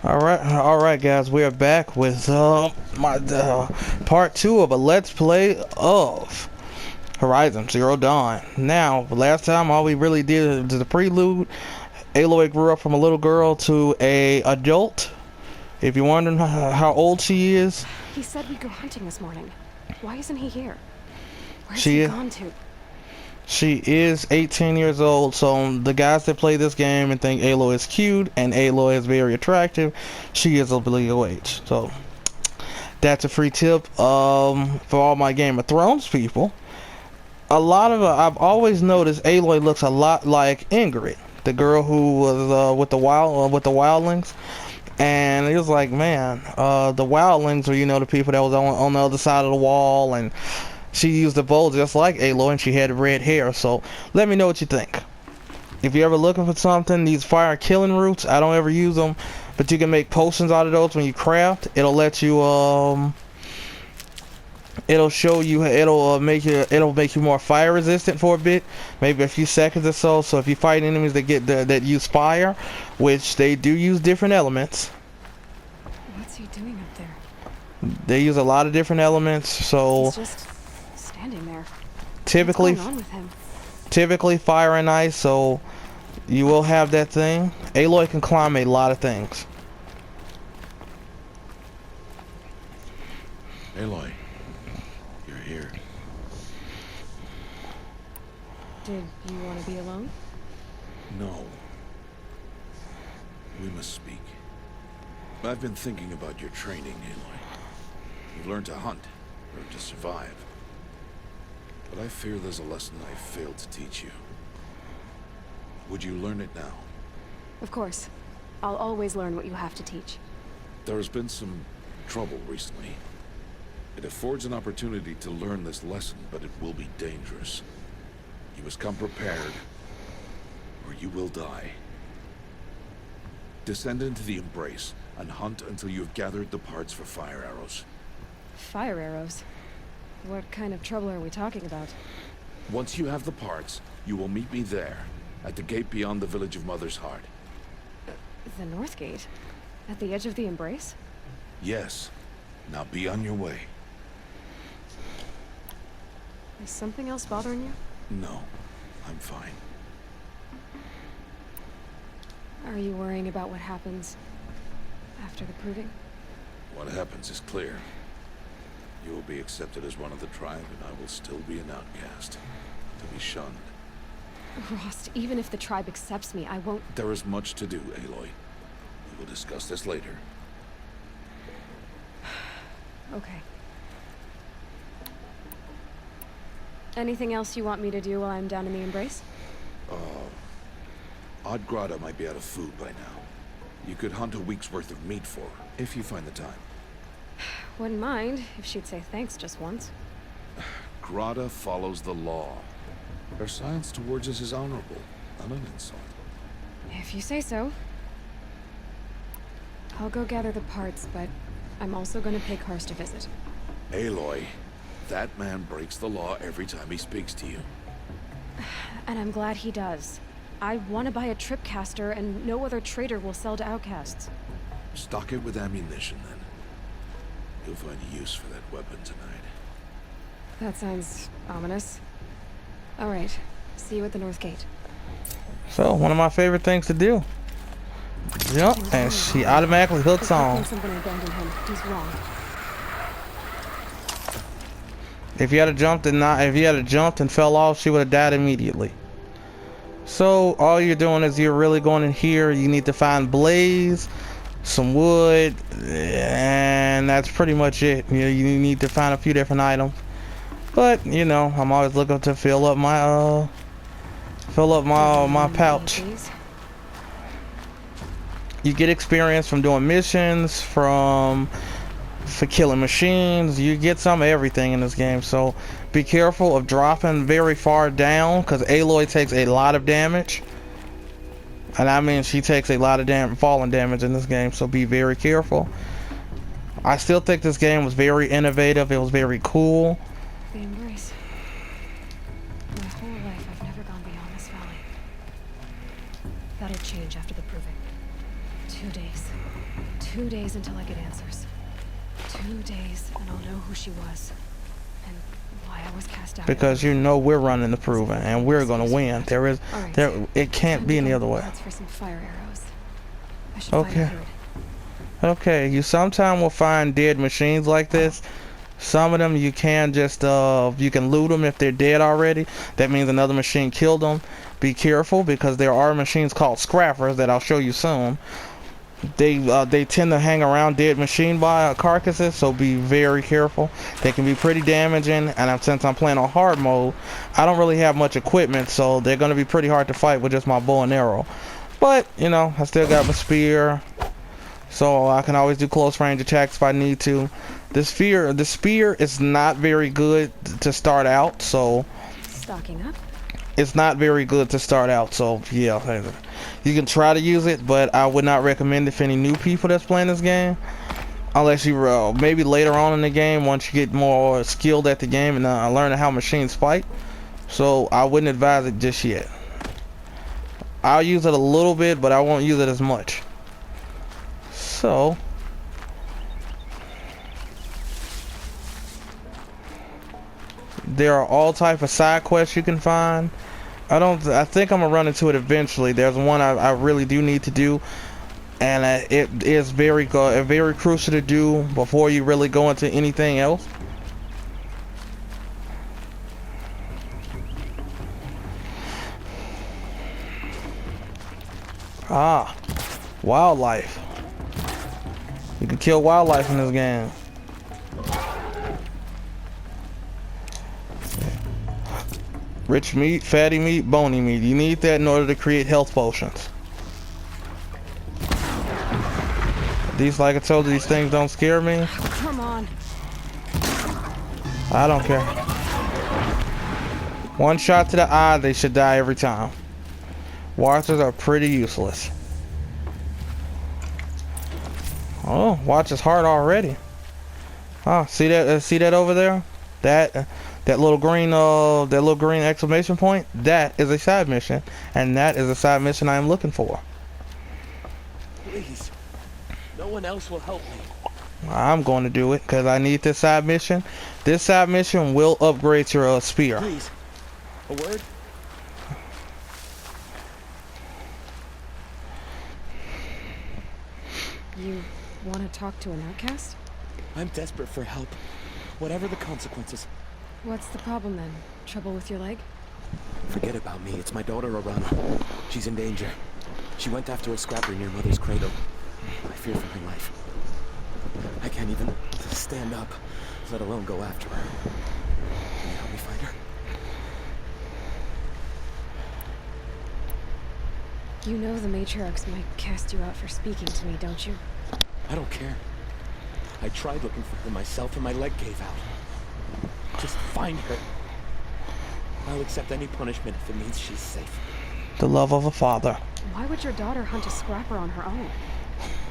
All right, guys. We are back with my part two of a Let's Play of Horizon Zero Dawn. Now, last time all we really did was the prelude. Aloy grew up from a little girl to a adult. If you're wondering how old she is, He said we'd go hunting this morning. Why isn't he here? Where's she he gone to? she is 18 years old. So the guys that play this game and think Aloy is cute and Aloy is very attractive, she is of legal age. So that's a free tip for all my Game of Thrones people. A lot of I've always noticed Aloy looks a lot like Ingrid, the girl who was with the wildlings. And it was like, man, the wildlings were, the people that was on the other side of the wall, and she used the bow just like Aloy, and she had red hair. So let me know what you think. If you're ever looking for something, these fire killing roots, I don't ever use them, but you can make potions out of those when you craft. It'll let you it'll show you, it'll make you more fire resistant for a bit, maybe a few seconds or so. So if you fight enemies that use fire, which they do use different elements, What's he doing up there? they use a lot of different elements. So He's just standing there. typically What's going on with him? typically fire and ice, so you will have that thing. Aloy can climb a lot of things. Aloy, you're here. Did you want to be alone? No. We must speak. I've been thinking about your training, Aloy. You've learned to hunt, learned to survive. But I fear there's a lesson I failed to teach you. Would you learn it now? Of course. I'll always learn what you have to teach. There has been some trouble recently. It affords an opportunity to learn this lesson, but it will be dangerous. You must come prepared, or you will die. Descend into the Embrace, and hunt until you have gathered the parts for fire arrows. Fire arrows? What kind of trouble are we talking about? Once you have the parts, you will meet me there, at the gate beyond the village of Mother's Heart. The North Gate? At the edge of the Embrace? Yes. Now be on your way. Is something else bothering you? No, I'm fine. Are you worrying about what happens after the proving? What happens is clear. You will be accepted as one of the tribe, and I will still be an outcast, to be shunned. Rost, even if the tribe accepts me, I won't... There is much to do, Aloy. We will discuss this later. Okay. Anything else you want me to do while I'm down in the Embrace? Odgrada might be out of food by now. You could hunt a week's worth of meat for her, if you find the time. Wouldn't mind if she'd say thanks just once. Grada follows the law. Her silence towards us is honorable, not an insult. If you say so. I'll go gather the parts, but I'm also going to pay Karst a visit. Aloy, that man breaks the law every time he speaks to you. And I'm glad he does. I want to buy a tripcaster, and no other trader will sell to outcasts. Stock it with ammunition, then. You'll find use for that weapon tonight. That sounds ominous. All right. See you at the North Gate. So one of my favorite things to do. Jump, and she automatically hooks on. Something abandoned him. He's wrong. If you had jumped and fell off, she would have died immediately. So all you're doing is you're really going in here. You need to find blaze, some wood, and that's pretty much it. You need to find a few different items. But I'm always looking to fill up my pouch. You get experience from doing missions, for killing machines. You get some of everything in this game, so be careful of dropping very far down, because Aloy takes a lot of damage, and I mean she takes a lot of falling damage in this game, so be very careful. I still think this game was very innovative. It was very cool. The Embrace. My whole life I've never gone beyond this valley. That'll change after the proving. 2 days. 2 days until I get answers. 2 days, and I'll know who she was. And why I was cast out. Because you know we're running the proven, and we're gonna win. It can't be any other way. For some fire arrows. I should find Okay. Hood. Okay, you sometime will find dead machines like this. Some of them you can just you can loot them if they're dead already. That means another machine killed them. Be careful, because there are machines called scrappers that I'll show you soon. They tend to hang around dead machine carcasses, so be very careful. They can be pretty damaging, and since I'm playing on hard mode, I don't really have much equipment, so they're going to be pretty hard to fight with just my bow and arrow. But you know, I still got my spear, so I can always do close range attacks if I need to. The spear is not very good to start out, so Stocking up. it's not very good to start out. So yeah, you can try to use it, but I would not recommend it for any new people that's playing this game, unless you maybe later on in the game, once you get more skilled at the game and learning how machines fight. So I wouldn't advise it just yet. I'll use it a little bit, but I won't use it as much. So there are all type of side quests you can find. I think I'm gonna run into it eventually. There's one I really do need to do, and it is very crucial to do before you really go into anything else. Ah, wildlife. You can kill wildlife in this game. Rich meat, fatty meat, bony meat. You need that in order to create health potions. These, like I told you, these things don't scare me. Come on. I don't care. One shot to the eye, they should die every time. Watchers are pretty useless. Oh, watch is hard already. Oh, see that over there? That little green exclamation point, that is a side mission, and that is a side mission I am looking for. Please, no one else will help me. I'm going to do it because I need this side mission. This side mission will upgrade your spear. Please, a word? You want to talk to an outcast? I'm desperate for help, whatever the consequences. What's the problem then? Trouble with your leg? Forget about me. It's my daughter, Arana. She's in danger. She went after a scrapper near Mother's cradle. I fear for my life. I can't even stand up, let alone go after her. Can you help me find her? You know the matriarchs might cast you out for speaking to me, don't you? I don't care. I tried looking for her myself and my leg gave out. Just find her. I'll accept any punishment if it means she's safe. The love of a father. Why would your daughter hunt a scrapper on her own?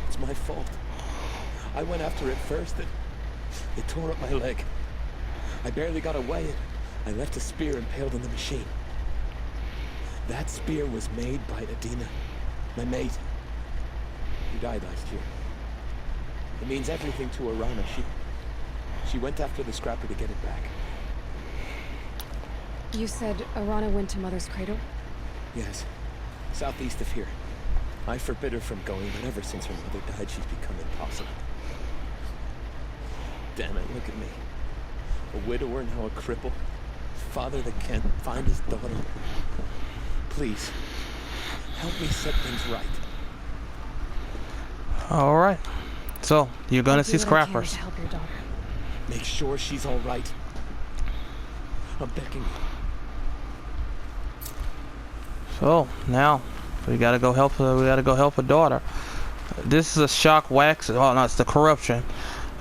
It's my fault. I went after it first and it tore up my leg. I barely got away and I left a spear impaled in the machine. That spear was made by Adina, my mate, who died last year. It means everything to Arana. She went after the scrapper to get it back. You said Arana went to Mother's cradle? Yes, southeast of here. I forbid her from going, but ever since her mother died, she's become impossible. Damn it, look at me. A widower, now a cripple. Father that can't find his daughter. Please, help me set things right. Alright. So, you're gonna I'll see do what I can scrappers. to help your daughter. Make sure she's all right. I'm begging you. So, now, we gotta go help a daughter. This is a shock wax. Oh no, it's the corruption.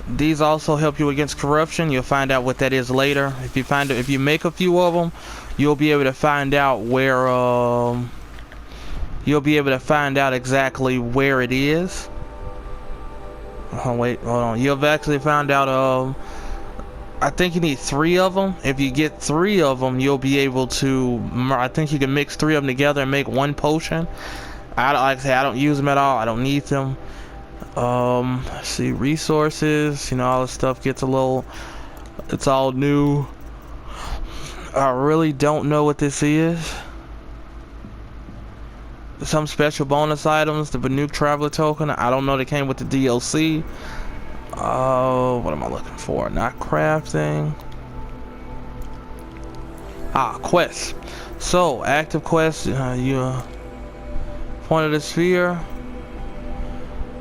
These also help you against corruption. You'll find out what that is later. If you make a few of them, you'll be able to find out where you'll be able to find out exactly where it is. Oh wait, hold on. You've actually found out I think you need 3 of them. If you get 3 of them, you'll be able to, I think you can mix 3 of them together and make 1 potion. Like I say, I don't use them at all. I don't need them. Let's see, resources, you know, all this stuff gets a little, it's all new. I really don't know what this is. Some special bonus items, the Banuk Traveler Token, I don't know, they came with the DLC. What am I looking for? Not crafting. Quests. So, active quests, you point of the sphere,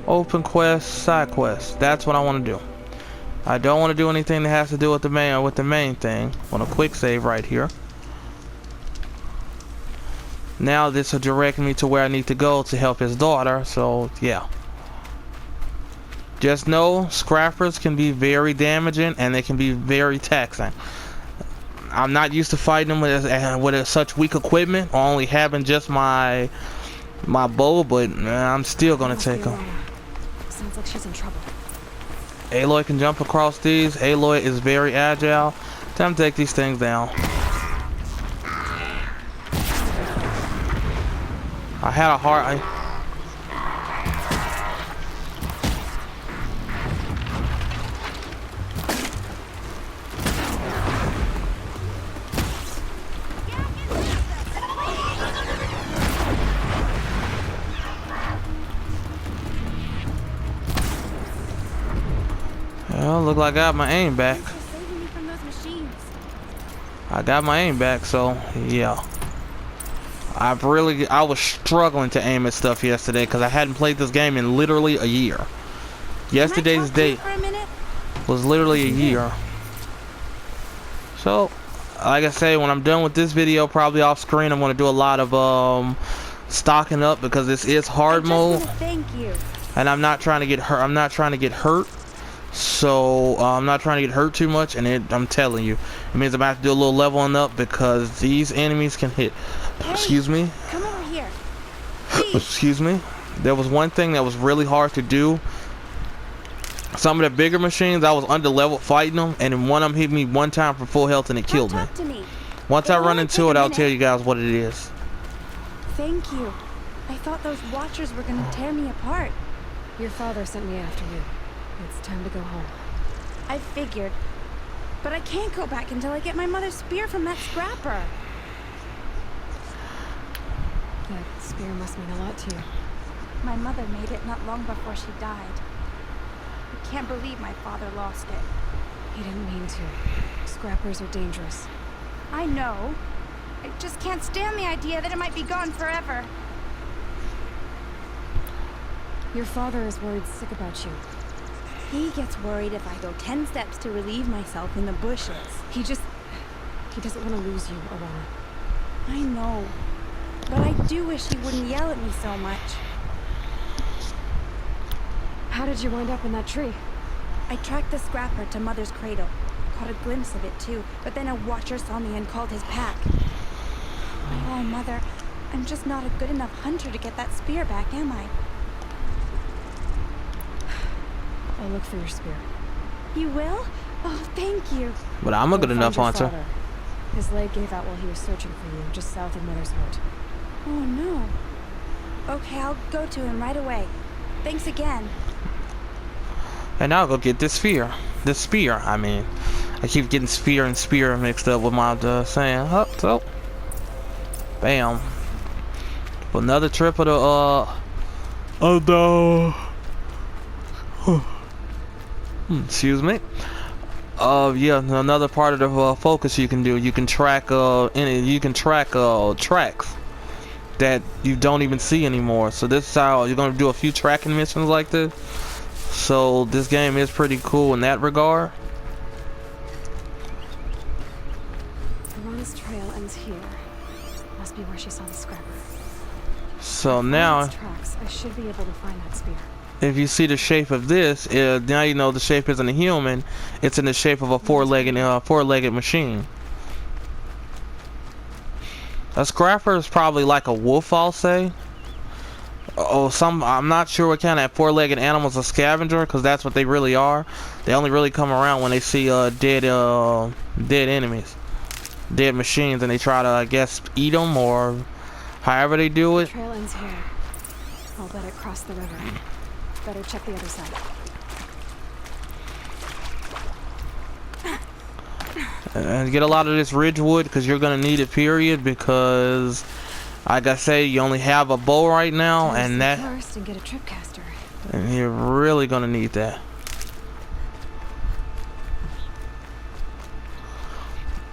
open quests, side quests. That's what I want to do. I don't want to do anything that has to do with the main thing. I want a quick save right here. Now this will direct me to where I need to go to help his daughter, so yeah. Just know scrappers can be very damaging and they can be very taxing. I'm not used to fighting them with such weak equipment, or only having just my bow, but I'm still gonna take them. Sounds like she's in trouble. Aloy can jump across these. Aloy is very agile. Time to take these things down. I had a hard. Well, look like I got my aim back. I got my aim back, so yeah. I was struggling to aim at stuff yesterday because I hadn't played this game in literally a year. Yesterday's date was literally a year. So, like I say, when I'm done with this video, probably off screen, I'm going to do a lot of stocking up because this is hard mode. Thank you. And I'm not trying to get hurt. I'm not trying to get hurt. So I'm not trying to get hurt too much, and I'm telling you, it means I'm about to do a little leveling up because these enemies can hit. Hey, excuse me. Come over here. Excuse me. There was one thing that was really hard to do. Some of the bigger machines, I was under level fighting them, and then one of them hit me one time for full health, and it killed me. Talk to me. Once I run into it, I'll tell you guys what it is. Thank you. I thought those Watchers were gonna tear me apart. Your father sent me after you. It's time to go home. I figured. But I can't go back until I get my mother's spear from that scrapper. That spear must mean a lot to you. My mother made it not long before she died. I can't believe my father lost it. He didn't mean to. Scrappers are dangerous. I know. I just can't stand the idea that it might be gone forever. Your father is worried sick about you. He gets worried if I go 10 steps to relieve myself in the bushes. He doesn't want to lose you, Alana. I know. But I do wish he wouldn't yell at me so much. How did you wind up in that tree? I tracked the scrapper to Mother's cradle. Caught a glimpse of it too, but then a Watcher saw me and called his pack. Oh, Mother, I'm just not a good enough hunter to get that spear back, am I? I'll look for your spear. You will? Oh, thank you. But I'm a good enough hunter. His leg gave out while he was searching for you, just south of Mother's Heart. Oh, no. Okay, I'll go to him right away. Thanks again. And now I'll go get this spear. This spear, I mean. I keep getting spear and spear mixed up with my saying. So. Bam. Another trip of the, oh no. Excuse me. Yeah, another part of the focus you can do. You can track tracks that you don't even see anymore. So this is how you're gonna do a few tracking missions like this. So this game is pretty cool in that regard. Alana's trail ends here. Must be where she saw the scrapper. So now, tracks, I should be able to find that spear. if you see the shape of this, now you know the shape isn't a human. It's in the shape of a four-legged machine. A scrapper is probably like a wolf, I'll say. I'm not sure what kind of four-legged animals a scavenger, because that's what they really are. They only really come around when they see dead enemies, dead machines, and they try to, I guess, eat them or however they do it. The trail ends here. I'll let it cross the river. Better check the other side. And get a lot of this Ridgewood because you're gonna need it, period, because like I say, you only have a bow right now, and that First and get a trip caster. and you're really gonna need that.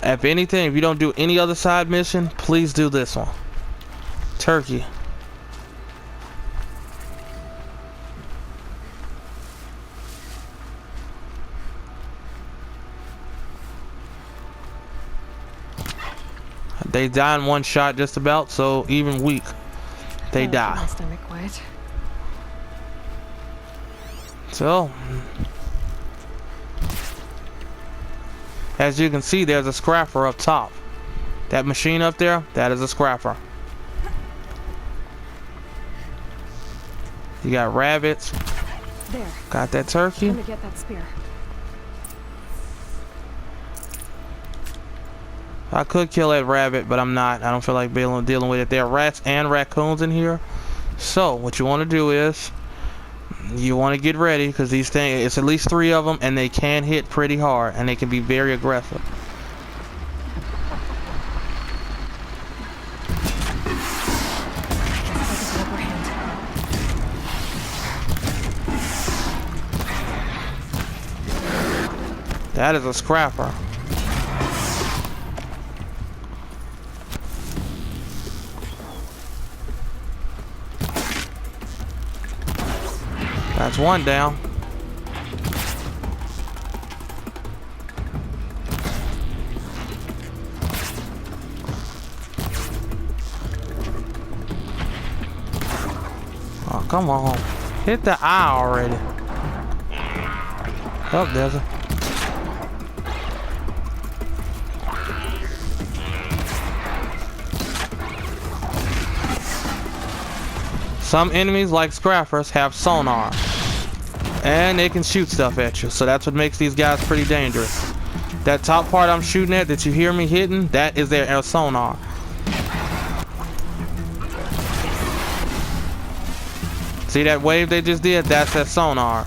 If anything, if you don't do any other side mission, please do this one. Turkey. They die in one shot just about, so even weak, they die. My stomach quiet. So, as you can see, there's a scrapper up top. That machine up there, that is a scrapper. You got rabbits. There. Got that turkey. Let me get that spear. I could kill that rabbit, but I'm not. I don't feel like dealing with it. There are rats and raccoons in here. So, what you want to do is, you want to get ready, because these things, it's at least 3 of them, and they can hit pretty hard, and they can be very aggressive. That is a scrapper. That's one down. Oh, come on. Hit the eye already. Oh, there's a... Some enemies, like scrappers, have sonar. And they can shoot stuff at you. So that's what makes these guys pretty dangerous. That top part I'm shooting at that you hear me hitting, that is their sonar. See that wave they just did? That's their sonar.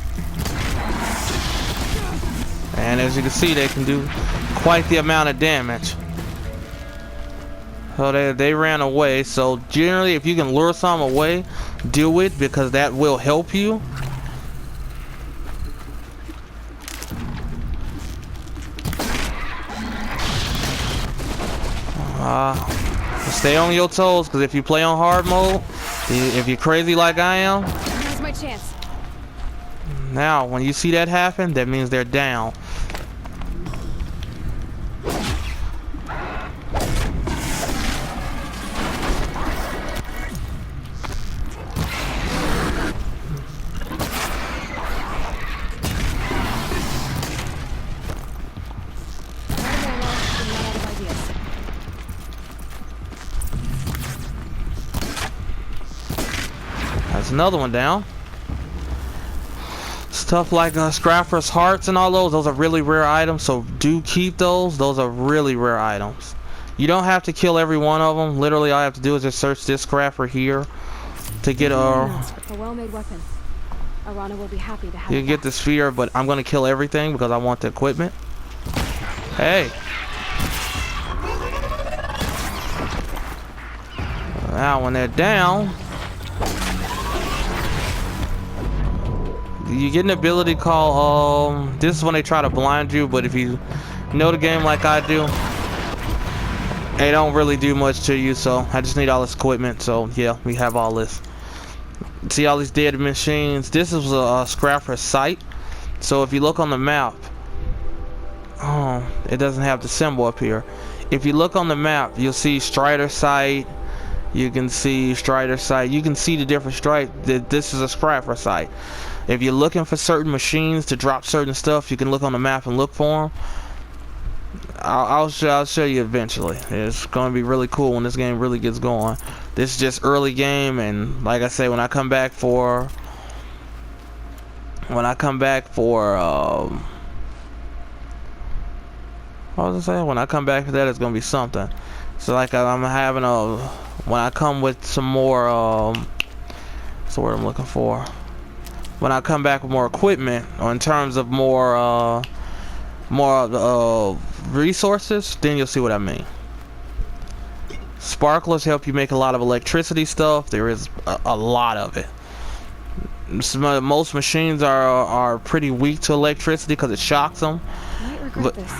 And as you can see, they can do quite the amount of damage. So they ran away. So generally, if you can lure some away, do it, because that will help you. Stay on your toes, because if you play on hard mode, if you're crazy like I am, Here's my chance. now when you see that happen, that means they're down. That's another one down. Stuff like scrappers, hearts, and all those are really rare items, so do keep those. Those are really rare items. You don't have to kill every one of them. Literally, all I have to do is just search this scrapper here to get a well-made weapon. Arana will be happy to have you can get the sphere, but I'm gonna kill everything because I want the equipment. Hey. Now when they're down, you get an ability called this is when they try to blind you, but if you know the game like I do, they don't really do much to you. So I just need all this equipment. So yeah, we have all this. See all these dead machines. This is a scrapper site. So if you look on the map, it doesn't have the symbol up here. If you look on the map, you'll see Strider site. You can see Strider site. You can see the different strike. This is a scrapper site. If you're looking for certain machines to drop certain stuff, you can look on the map and look for them. I'll show you eventually. It's going to be really cool when this game really gets going. This is just early game, and like I say, when I come back for what was I saying? When I come back for that, it's going to be something. So like I'm having when I come with some more what's the word I'm looking for? when I come back with more equipment, or in terms of more resources, then you'll see what I mean. Sparklers help you make a lot of electricity stuff. There is a lot of it. Most machines are pretty weak to electricity because it shocks them. I might regret this.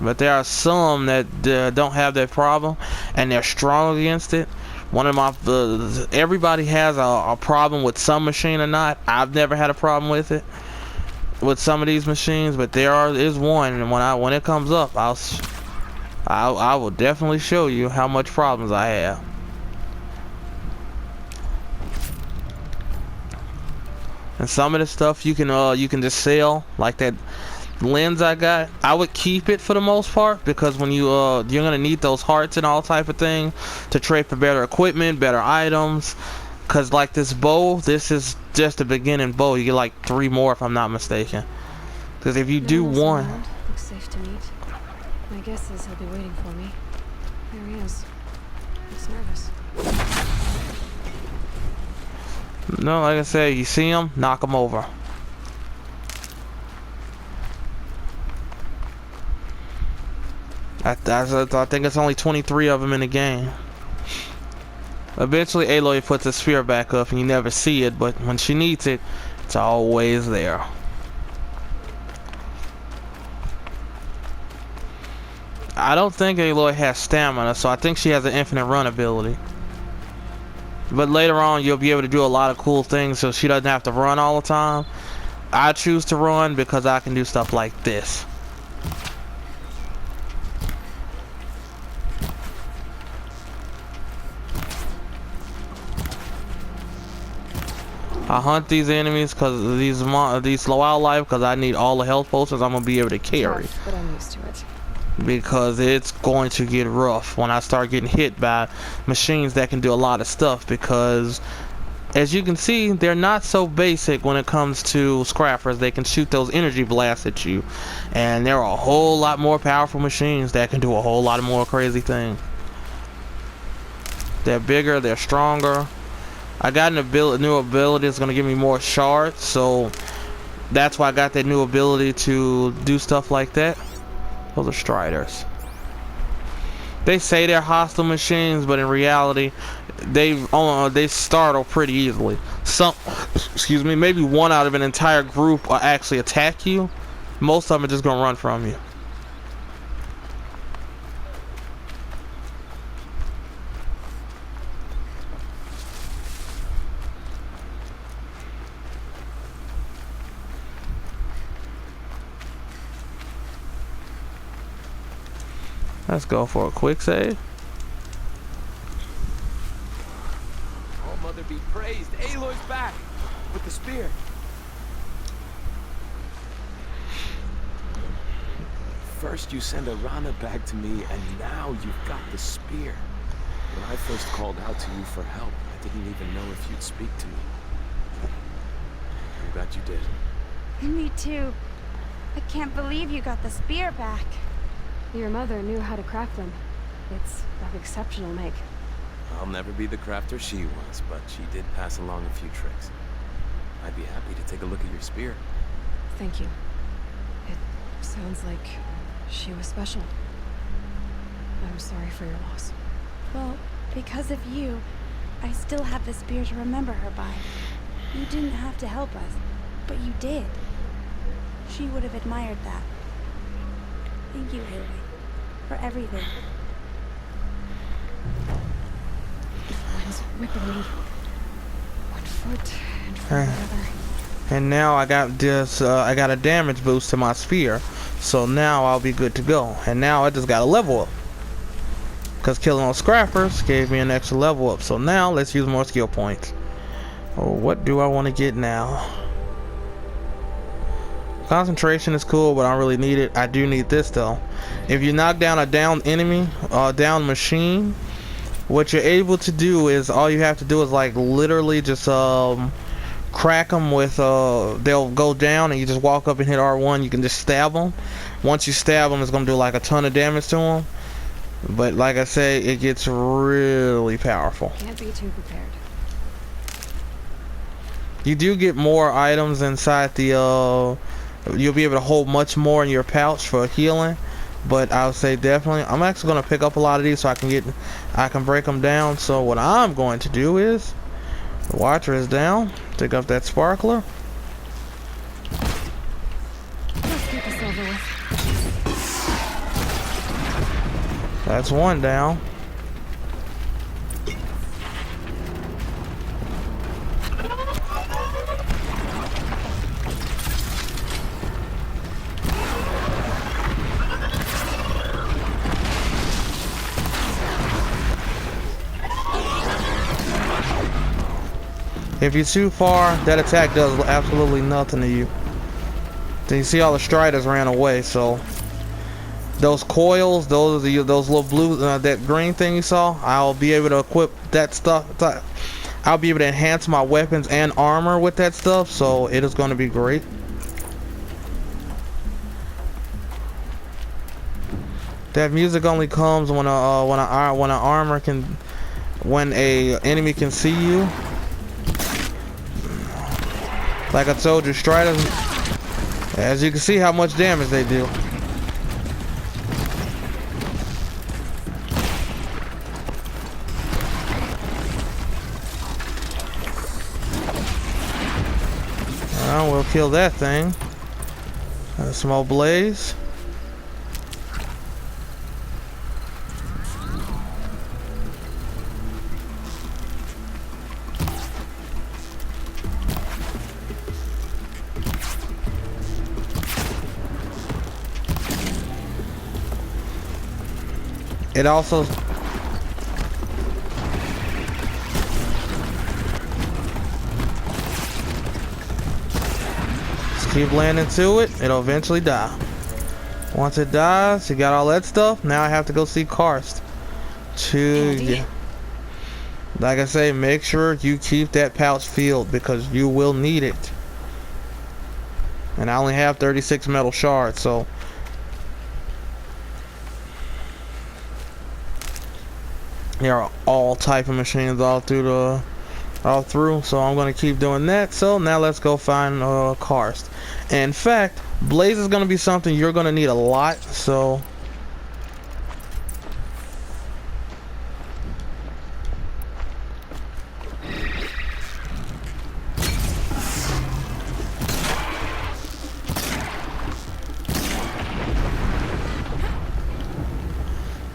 But there are some that don't have that problem, and they're strong against it. One of my everybody has a problem with some machine or not. I've never had a problem with it with some of these machines, but is one, and when it comes up, I will definitely show you how much problems I have. And some of the stuff you can just sell, like that lens I got. I would keep it for the most part, because when you're gonna need those hearts and all type of things to trade for better equipment, better items. Cause like this bow, this is just a beginning bow. You get like 3 more if I'm not mistaken. Cause if you do No one, around. Looks safe to meet. My guess is he'll be waiting for me. There he is. Looks nervous. no, like I said, you see him, knock him over. I think it's only 23 of them in the game. Eventually Aloy puts the sphere back up and you never see it, but when she needs it, it's always there. I don't think Aloy has stamina, so I think she has an infinite run ability. But later on you'll be able to do a lot of cool things so she doesn't have to run all the time. I choose to run because I can do stuff like this. I hunt these enemies because these wildlife, because I need all the health potions I'm gonna be able to carry. Tough, but I'm used to it. Because it's going to get rough when I start getting hit by machines that can do a lot of stuff. Because as you can see, they're not so basic when it comes to scrappers. They can shoot those energy blasts at you, and there are a whole lot more powerful machines that can do a whole lot of more crazy things. They're bigger, they're stronger. I got a new ability that's gonna give me more shards, so that's why I got that new ability to do stuff like that. Those are Striders. They say they're hostile machines, but in reality, they startle pretty easily. Excuse me, maybe one out of an entire group will actually attack you. Most of them are just gonna run from you. Let's go for a quick save. Oh, Mother be praised. Aloy's back with the spear. First you send Arana back to me, and now you've got the spear. When I first called out to you for help, I didn't even know if you'd speak to me. I'm glad you did. Me too. I can't believe you got the spear back. Your mother knew how to craft them. It's of exceptional make. I'll never be the crafter she was, but she did pass along a few tricks. I'd be happy to take a look at your spear. Thank you. It sounds like she was special. I'm sorry for your loss. Well, because of you, I still have the spear to remember her by. You didn't have to help us, but you did. She would have admired that. Thank you, Aloy, for everything. Wind's whipping me. One foot in front of the other. And now I got this. I got a damage boost to my spear, so now I'll be good to go. And now I just got a level up, because killing those scrappers gave me an extra level up. So now let's use more skill points. Oh, what do I want to get now? Concentration is cool, but I don't really need it. I do need this though. If you knock down a downed enemy, down machine, what you're able to do is, all you have to do is like literally just crack them with they'll go down and you just walk up and hit R1. You can just stab them. Once you stab them, it's gonna do like a ton of damage to them. But like I say, it gets really powerful. Can't be too prepared. You do get more items inside the you'll be able to hold much more in your pouch for healing, but I would say definitely I'm actually going to pick up a lot of these so I can break them down. So what I'm going to do is, the watcher is down, pick up that sparkler. Let's get this over with. That's one down. If you're too far, that attack does absolutely nothing to you. So you see all the Striders ran away, so those coils, those little blue, that green thing you saw, I'll be able to equip that stuff. I'll be able to enhance my weapons and armor with that stuff, so it is going to be great. That music only comes when a enemy can see you. Like I told you, Striders, as you can see how much damage they do. We'll kill that thing. A small blaze. It also just keep landing to it, it'll eventually die. Once it dies, you got all that stuff. Now I have to go see Karst to like I say, make sure you keep that pouch filled because you will need it. And I only have 36 metal shards, so there are all type of machines all through, so I'm gonna keep doing that. So now let's go find Karst. And in fact, Blaze is gonna be something you're gonna need a lot, so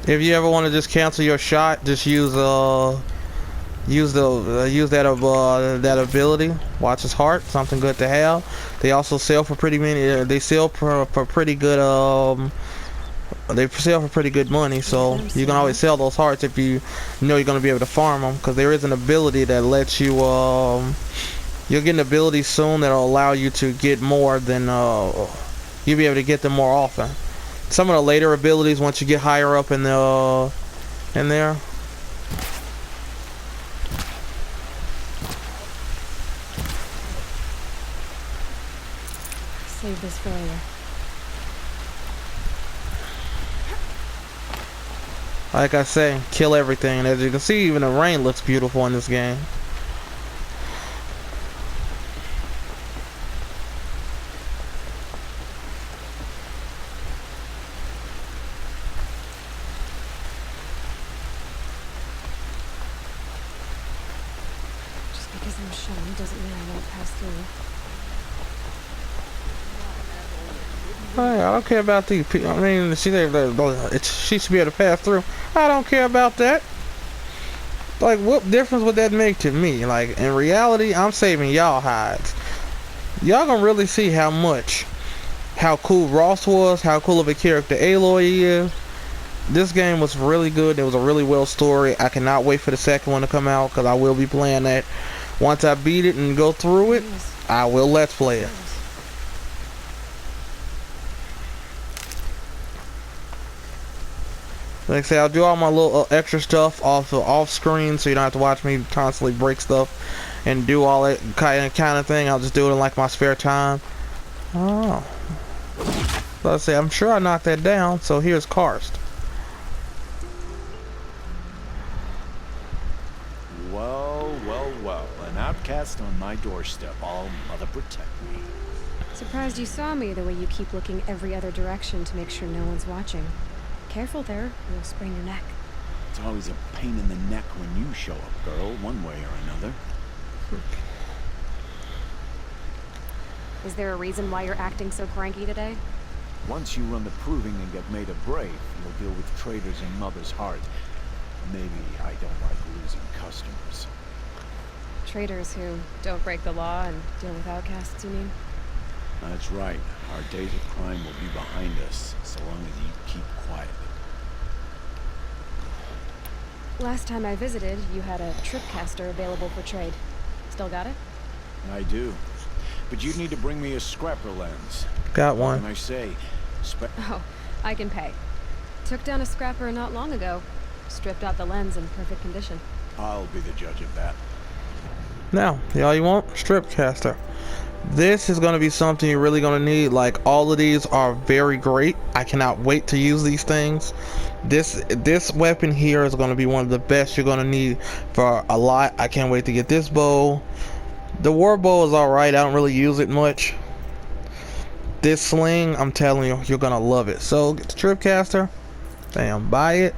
if you ever want to just cancel your shot, just use that ability. Watch his heart, something good to have. They also sell for pretty many. They sell for pretty good. They sell for pretty good money. So you can always sell those hearts if you know you're gonna be able to farm them. Because there is an ability that lets you. You'll get an ability soon that'll allow you to get more than. You'll be able to get them more often. Some of the later abilities, once you get higher up in there. Save this for later. Like I say, kill everything. And as you can see, even the rain looks beautiful in this game. Because I'm shown doesn't mean I won't pass through. Hey, I don't care about these people. I mean, she should be able to pass through. I don't care about that. Like, what difference would that make to me? Like, in reality, I'm saving y'all hides. Y'all gonna really see how cool Rost was, how cool of a character Aloy is. This game was really good. It was a really well story. I cannot wait for the second one to come out because I will be playing that. Once I beat it and go through it, I will let's play it. Like I say, I'll do all my little extra stuff off screen, so you don't have to watch me constantly break stuff and do all that kind of thing. I'll just do it in like my spare time. Oh, let's see. I'm sure I knocked that down. So here's Karst. Well, well, well. An outcast blast on my doorstep. All mother protect me. Surprised you saw me the way you keep looking every other direction to make sure no one's watching. Careful there, you'll sprain your neck. It's always a pain in the neck when you show up, girl, one way or another. Is there a reason why you're acting so cranky today? Once you run the proving and get made a brave, you'll deal with traitors in Mother's Heart. Maybe I don't like losing customers. Traitors who don't break the law and deal with outcasts, you mean? That's right. Our days of crime will be behind us, so long as you keep quiet. Last time I visited, you had a Tripcaster available for trade. Still got it? I do. But you'd need to bring me a scrapper lens. Got What one. can I say? Oh, I can pay. Took down a scrapper not long ago. Stripped out the lens in perfect condition. I'll be the judge of that. Now, y'all, you want Stripcaster. This is going to be something you're really going to need. Like, all of these are very great. I cannot wait to use these things. This weapon here is going to be one of the best you're going to need for a lot. I can't wait to get this bow. The war bow is alright. I don't really use it much. This sling, I'm telling you, you're going to love it. So, get the Tripcaster. Bam, buy it.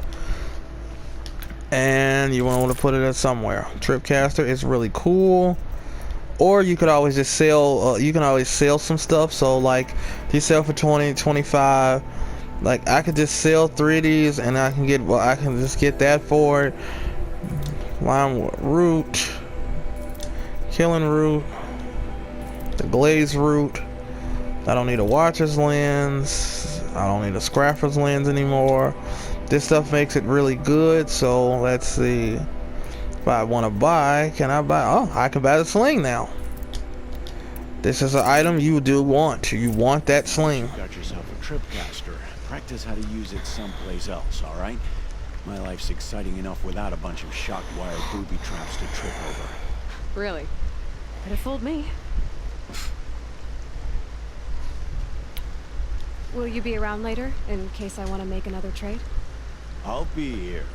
And you want to put it in somewhere. Tripcaster is really cool. Or you could always just sell, you can always sell some stuff. So like, if you sell for 20, 25, like I could just sell 3 of these and I can get, well, I can just get that for it. Lime root, killing root, the glaze root. I don't need a watcher's lens. I don't need a scrapper's lens anymore. This stuff makes it really good. So let's see. If I want to buy, can I buy? Oh, I can buy the sling now. This is an item you do want. You want that sling. Got yourself a Tripcaster. Practice how to use it someplace else, alright? My life's exciting enough without a bunch of shock wire booby traps to trip over. Really? Could have fooled me. Will you be around later, in case I want to make another trade? I'll be here.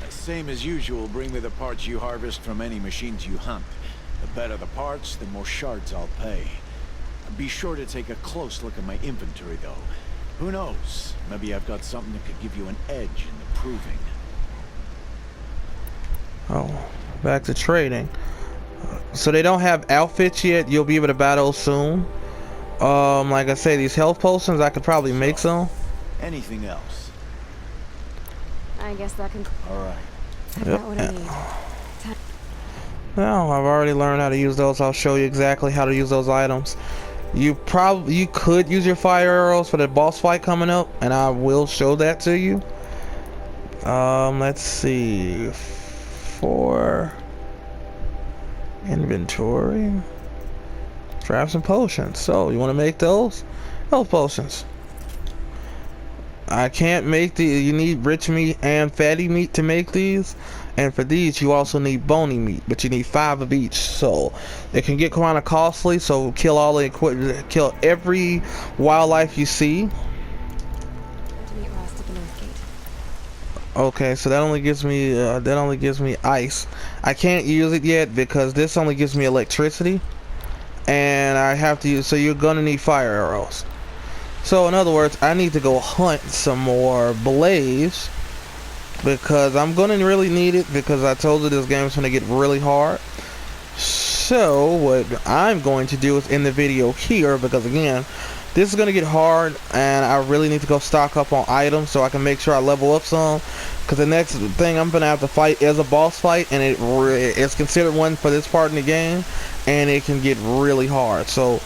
Same as usual, bring me the parts you harvest from any machines you hunt. The better the parts, the more shards I'll pay. Be sure to take a close look at my inventory, though. Who knows? Maybe I've got something that could give you an edge in the proving. Oh, back to trading. So they don't have outfits yet. You'll be able to buy those soon. Like I say, these health potions, I could probably make some. Anything else? I guess that can... Alright. I've got what I need. Now, I've already learned how to use those. I'll show you exactly how to use those items. You could use your fire arrows for the boss fight coming up, and I will show that to you. Let's see. For inventory, traps and potions. So you want to make those health potions. I can't make you need rich meat and fatty meat to make these, and for these you also need bony meat, but you need 5 of each, so it can get kind of costly. So kill all the equipment, kill every wildlife you see. To meet Rost at the North Gate. Okay, so that only gives me ice. I can't use it yet because this only gives me electricity, and I have to use, so you're gonna need fire arrows. So in other words, I need to go hunt some more blaze because I'm gonna really need it, because I told you this game is gonna get really hard. So what I'm going to do is end the video here, because again, this is gonna get hard and I really need to go stock up on items so I can make sure I level up some, because the next thing I'm gonna have to fight is a boss fight, and it's considered one for this part in the game, and it can get really hard. So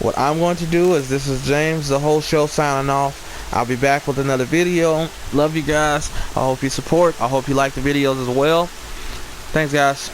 what I'm going to do is, this is James, the whole show, signing off. I'll be back with another video. Love you guys. I hope you support. I hope you like the videos as well. Thanks, guys.